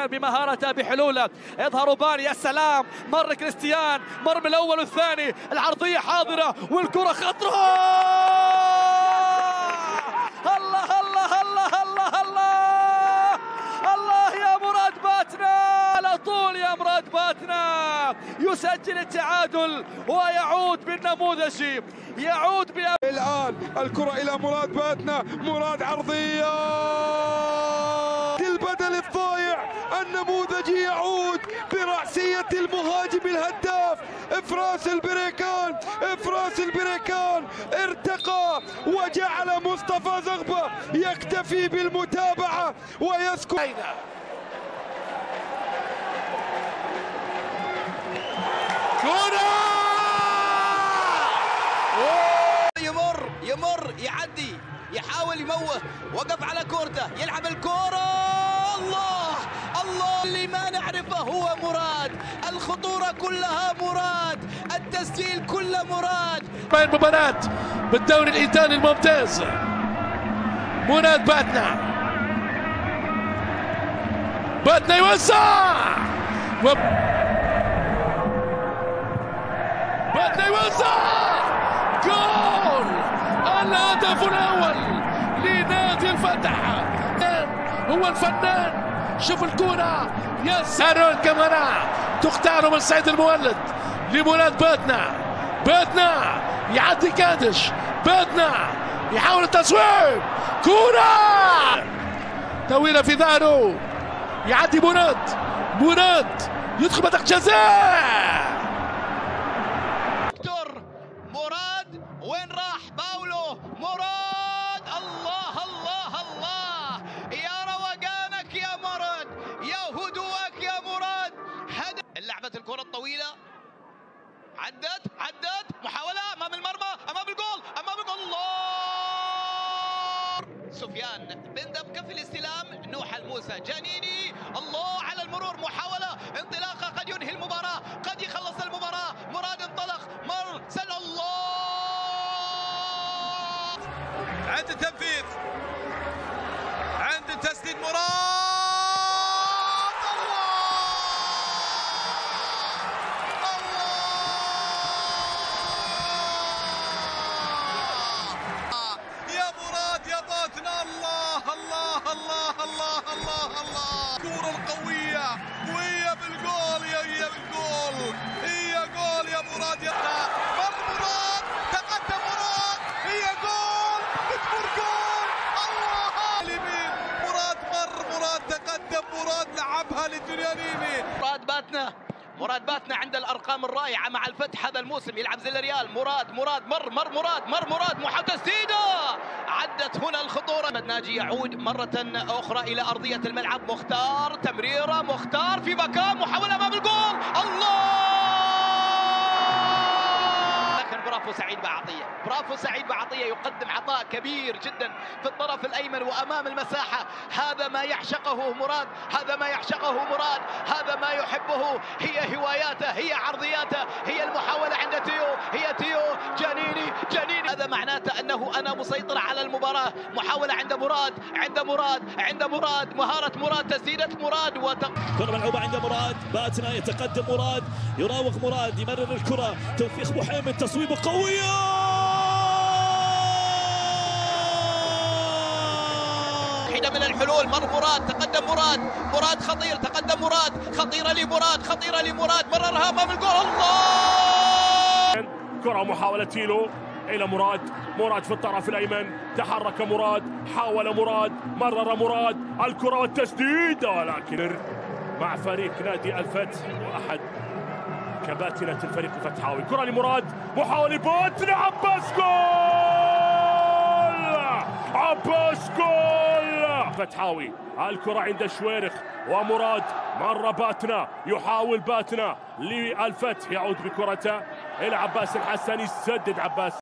كريستيان بمهارته بحلوله، يظهر باني، يا سلام، مر كريستيان، مر من الاول والثاني، العرضيه حاضره والكره خطره. الله الله الله الله الله الله يا مراد باتنا، على طول يا مراد باتنا يسجل التعادل ويعود بالنموذجي، يعود الآن الكرة إلى مراد باتنا، مراد عرضية، البدل الضايع النموذجي يعود برأسية المهاجم الهداف إفراس البريكان. إفراس البريكان ارتقى وجعل مصطفى زغبة يكتفي بالمتابعة ويسكت. يمر يعدي يحاول يموه، وقف على كورته، يلعب الكورة. الله الله، اللي ما نعرفه هو مراد، الخطورة كلها مراد، التسجيل كله مراد. بين مباراة بالدوري الإيطالي الممتاز، مراد باتنا يوسع، باتنا يوسع، جول! الهدف الأول لنادي الفتح. هو الفنان، شوف الكرة، يا سارون كاميرا تختار من سعيد المولد لمراد باتنا يعدي كادش، باتنا يحاول التصويب، كرة طويلة في ظهره، يعدي مراد يدخل منطقة جزاء. مراد وين راح؟ باولو مراد، الله الله الله، يا روقانك يا مراد، يا هدوءك يا مراد. هدف لعبة الكرة الطويلة، عدت محاولة أمام المرمى، أمام الجول، الله. سفيان بن دبكة في الاستلام، نوح الموسى، جانيني، الله على المرور، محاولة انطلاقة قد ينهي المباراة، قد يخلص المباراة. مراد انطلق، مر، سل، الله. عند التنفيذ، عند التسديد، مراد، الله. الكورة القوية وهي بالجول، هي جول يا مراد، مر مراد، تقدم مراد، هي جول، بتمر جول، الله. اليمين مراد، مراد تقدم، مراد لعبها للجنيانيني. مراد باتنا عند الارقام الرائعه مع الفتح هذا الموسم، يلعب زي الريال. مراد مر محاولة تسديده، عدت هنا الخطوره. محمد ناجي يعود مره اخرى الى ارضيه الملعب، مختار، تمريره، مختار في مكان، محاوله امام الجول، الله. لكن برافو سعيد بعطيه يقدم عطاء كبير جدا في الطرف الايمن وامام المساحه. هذا ما يعشقه مراد، هذا ما يحبه، هي هواياته، هي عرضياته، هي المحاوله عند تيو، جانيني. هذا معناته انه انا مسيطر على المباراه. محاوله عند مراد، مهاره مراد، تسديده مراد، كرة ملعوبة عند مراد باتنا، يتقدم مراد، يراوغ مراد، يمرر الكرة، توفيق محمد، تصويبه قوية، واحدة من الحلول، مر مراد، تقدم مراد خطير، تقدم مراد، خطيرة لمراد، مررها امام الجول، الله. كرة محاولة تيلو إلى مراد في الطرف الأيمن، تحرك مراد، حاول مرر مراد، الكرة والتسديد، ولكن مع فريق نادي الفتح وأحد كباتنة الفريق الفتحاوي. كرة لمراد، محاولة باتنا، عباس جول فتحاوي. الكرة عند الشويرخ ومراد، مر باتنا، يحاول باتنا للفتح، يعود بكرته إلى عباس الحسني، يسدد عباس.